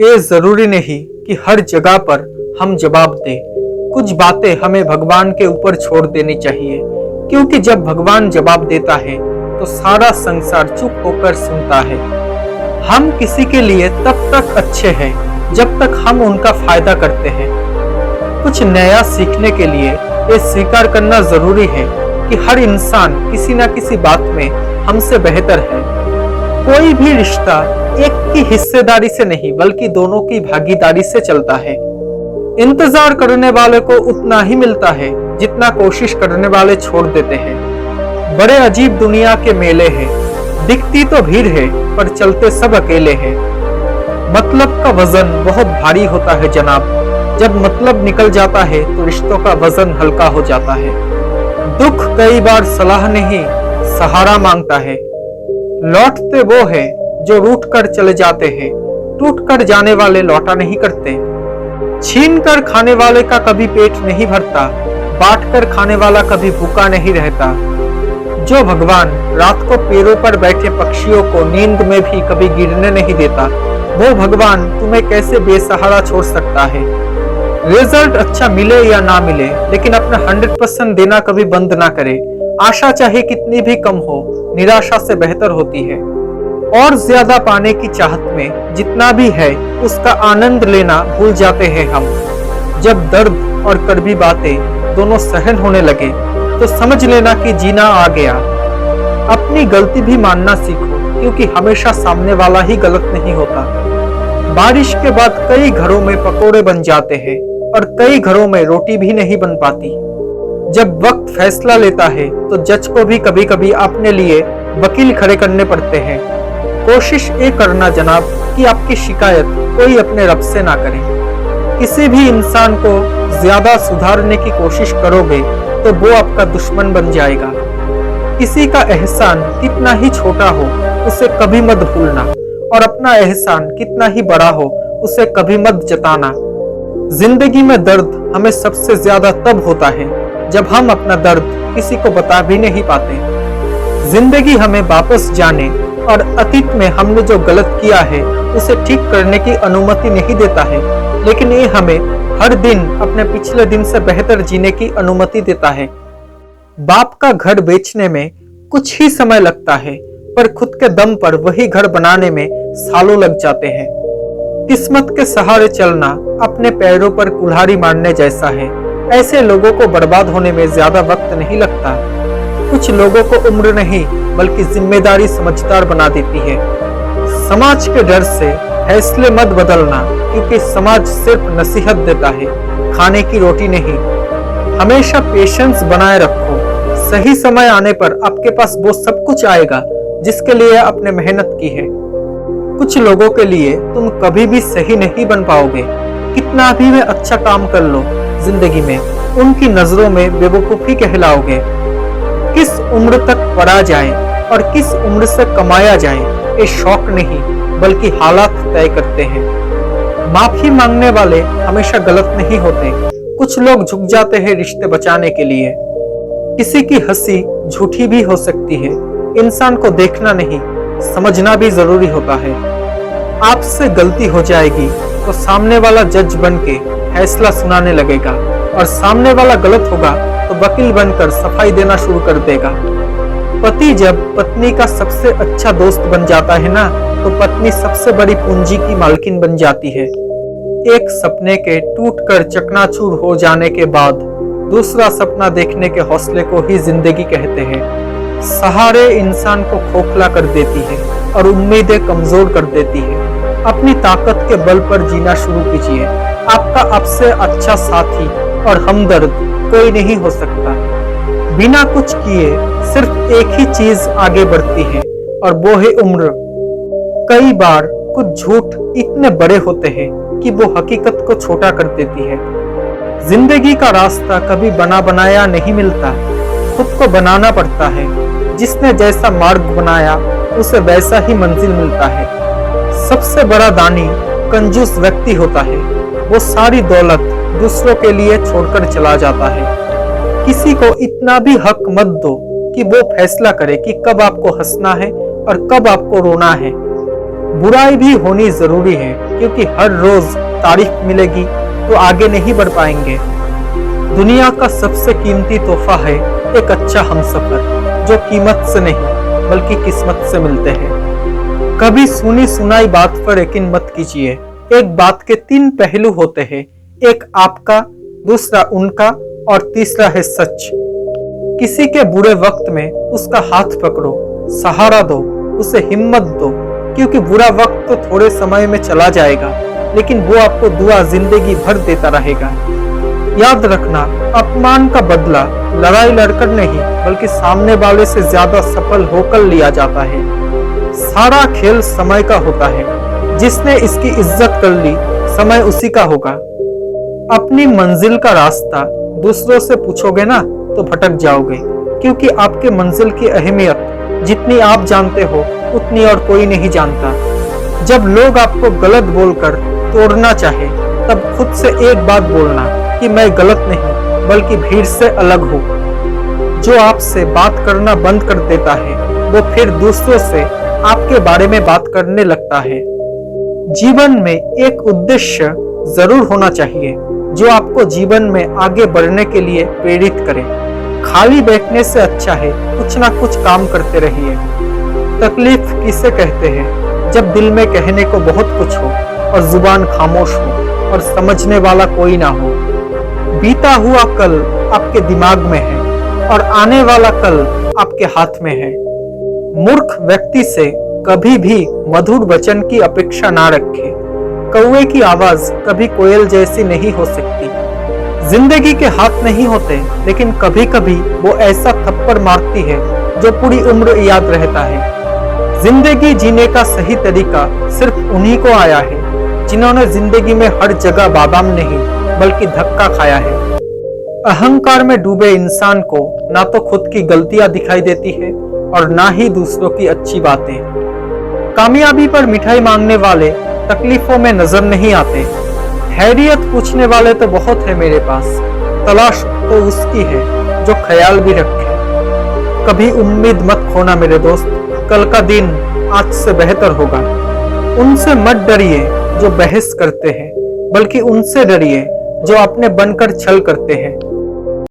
ये जरूरी नहीं कि हर जगह पर हम जवाब दें। कुछ बातें हमें भगवान के ऊपर छोड़ देनी चाहिए, क्योंकि जब भगवान जवाब देता है तो सारा संसार चुप होकर सुनता है। हम किसी के लिए तब तक अच्छे हैं जब तक हम उनका फायदा करते हैं। कुछ नया सीखने के लिए ये स्वीकार करना जरूरी है कि हर इंसान किसी न किसी बात में हमसे बेहतर है। कोई भी रिश्ता एक की हिस्सेदारी से नहीं बल्कि दोनों की भागीदारी से चलता है। इंतजार करने वाले को उतना ही मिलता है जितना कोशिश करने वाले छोड़ देते हैं। बड़े अजीब दुनिया के मेले हैं, दिखती तो भीड़ है पर चलते सब अकेले हैं। मतलब का वजन बहुत भारी होता है जनाब, जब मतलब निकल जाता है तो रिश्तों का वजन हल्का हो जाता है। दुख कई बार सलाह नहीं सहारा मांगता है। लौटते वो है जो रूठ कर चले जाते हैं, टूट कर जाने वाले लौटा नहीं करते। छीन कर खाने वाले का कभी पेट नहीं भरता, बांट कर खाने वाला कभी भूखा नहीं रहता। जो भगवान रात को पेड़ों पर बैठे पक्षियों को नींद में भी कभी गिरने नहीं देता, वो भगवान तुम्हें कैसे बेसहारा छोड़ सकता है। रिजल्ट अच्छा मिले या ना मिले, लेकिन अपना 100% देना कभी बंद ना करे। आशा चाहे कितनी भी कम हो, निराशा से बेहतर होती है। और ज्यादा पाने की चाहत में जितना भी है उसका आनंद लेना भूल जाते हैं हम। जब दर्द और कड़वी बातें दोनों सहन होने लगे तो समझ लेना कि जीना आ गया। अपनी गलती भी मानना सीखो, क्योंकि हमेशा सामने वाला ही गलत नहीं होता। बारिश के बाद कई घरों में पकोड़े बन जाते हैं और कई घरों में रोटी भी नहीं बन पाती। जब वक्त फैसला लेता है तो जज को भी कभी कभी अपने लिए वकील खड़े करने पड़ते हैं। कोशिश ये करना जनाब कि आपकी शिकायत कोई अपने रब से ना करे। किसी भी इंसान को ज्यादा सुधारने की कोशिश करोगे तो वो आपका दुश्मन बन जाएगा। किसी का एहसान कितना ही छोटा हो उसे कभी मत भूलना, और अपना एहसान कितना ही बड़ा हो उसे कभी मत जताना। जिंदगी में दर्द हमें सबसे ज्यादा तब होता है जब हम अपना दर्द किसी को बता भी नहीं पाते। जिंदगी हमें वापस जाने और अतीत में हमने जो गलत किया है उसे ठीक करने की अनुमति नहीं देता है, लेकिन ये हमें हर दिन अपने पिछले दिन से बेहतर जीने की अनुमति देता है। बाप का घर बेचने में कुछ ही समय लगता है, पर खुद के दम पर वही घर बनाने में सालों लग जाते हैं। किस्मत के सहारे चलना अपने पैरों पर कुल्हाड़ी मारने जैसा है। ऐसे लोगों को बर्बाद होने में ज्यादा वक्त नहीं लगता। कुछ लोगों को उम्र नहीं बल्कि जिम्मेदारी समझदार बना देती है। समाज के डर से फैसले मत बदलना, क्योंकि समाज सिर्फ नसीहत देता है, खाने की रोटी नहीं। हमेशा पेशेंस बनाए रखो। सही समय आने पर आपके पास वो सब कुछ आएगा जिसके लिए आपने मेहनत की है। कुछ लोगों के लिए तुम कभी भी सही नहीं बन पाओगे। कितना भी वे अच्छा काम कर लो जिंदगी में, उनकी नजरों में बेवकूफी कहलाओगे। किस उम्र तक पढ़ा जाए और किस उम्र से कमाया जाए, ये शौक नहीं बल्कि हालात तय करते हैं। माफी मांगने वाले हमेशा गलत नहीं होते। कुछ लोग झुक जाते हैं रिश्ते बचाने के लिए। किसी की हंसी झूठी भी हो सकती है। इंसान को देखना नहीं समझना भी जरूरी होता है। आपसे गलती हो जाएगी तो सामने वाला जज बन के फैसला सुनाने लगेगा, और सामने वाला गलत होगा तो वकील बनकर सफाई देना शुरू कर देगा। पति जब पत्नी का सबसे अच्छा दोस्त बन जाता है ना, तो पत्नी सबसे बड़ी पूंजी की मालकिन बन जाती है। एक सपने के टूटकर चकनाचूर हो जाने के बाद दूसरा सपना देखने के हौसले को ही जिंदगी कहते हैं। सहारे इंसान को खोखला कर देती है और उम्मीदें कमजोर कर देती है। अपनी ताकत के बल पर जीना शुरू कीजिए। आपका आपसे अच्छा साथी और हमदर्द कोई नहीं हो सकता। बिना कुछ किए सिर्फ एक ही चीज आगे बढ़ती है, और वो है उम्र। कई बार कुछ झूठ इतने बड़े होते हैं कि वो हकीकत को छोटा कर देती है। जिंदगी का रास्ता कभी बना बनाया नहीं मिलता, खुद को बनाना पड़ता है। जिसने जैसा मार्ग बनाया उसे वैसा ही मंजिल मिलता है। सबसे बड़ा दानी कंजूस व्यक्ति होता है। वो सारी दौलत दूसरों के लिए छोड़कर चला जाता है। किसी को इतना भी हक मत दो कि वो फैसला करे कि कब आपको हंसना है और कब आपको रोना है। बुराई भी होनी जरूरी है, क्योंकि हर रोज तारीफ मिलेगी तो आगे नहीं बढ़ पाएंगे। दुनिया का सबसे कीमती तोहफा है एक अच्छा हमसफर, जो कीमत से नहीं बल्कि किस्मत से मिलते हैं। कभी सुनी सुनाई बात पर यकीन मत कीजिए। एक बात के 3 पहलू होते हैं, एक आपका, दूसरा उनका और तीसरा है सच। किसी के बुरे वक्त में उसका हाथ पकड़ो, सहारा दो, उसे हिम्मत दो, क्योंकि बुरा वक्त तो थोड़े समय में चला जाएगा, लेकिन वो आपको दुआ जिंदगी भर देता रहेगा। याद रखना, अपमान का बदला लड़ाई लड़कर नहीं बल्कि सामने वाले से ज्यादा सफल होकर लिया जाता है। सारा खेल समय का होता है, जिसने इसकी इज्जत कर ली समय उसी का होगा। अपनी मंजिल का रास्ता दूसरों से पूछोगे ना तो भटक जाओगे, क्योंकि आपके मंजिल की अहमियत जितनी आप जानते हो उतनी और कोई नहीं जानता। जब लोग आपको गलत बोलकर तोड़ना चाहे, तब खुद से एक बात बोलना कि मैं गलत नहीं बल्कि भीड़ से अलग हूँ। जो आपसे बात करना बंद कर देता है, वो फिर दूसरों से आपके बारे में बात करने लगता है। जीवन में एक उद्देश्य जरूर होना चाहिए, जो आपको जीवन में आगे बढ़ने के लिए प्रेरित करे। खाली बैठने से अच्छा है कुछ ना कुछ काम करते रहिए। तकलीफ किसे कहते हैं? जब दिल में कहने को बहुत कुछ हो और जुबान खामोश हो और समझने वाला कोई ना हो। बीता हुआ कल आपके दिमाग में है और आने वाला कल आपके हाथ में है। मूर्ख व्यक्ति से कभी भी मधुर वचन की अपेक्षा ना रखें। कौवे की आवाज कभी कोयल जैसी नहीं हो सकती। जिंदगी के हाथ नहीं होते, लेकिन कभी कभी वो ऐसा थप्पड़ मारती है जो पूरी उम्र याद रहता है। जिंदगी जीने का सही तरीका सिर्फ उन्हीं को आया है, जिन्होंने जिंदगी में हर जगह बादाम नहीं बल्कि धक्का खाया है। अहंकार में डूबे इंसान को ना तो खुद की गलतियां दिखाई देती है और ना ही दूसरों की अच्छी बातें। कामयाबी पर मिठाई मांगने वाले तकलीफों में नजर नहीं आते। हैरियत पूछने वाले तो बहुत है मेरे पास, तलाश तो उसकी है जो ख्याल भी रखे। कभी उम्मीद मत खोना मेरे दोस्त, कल का दिन आज से बेहतर होगा। उनसे मत डरिए जो बहस करते हैं, बल्कि उनसे डरिए जो अपने बनकर छल करते हैं।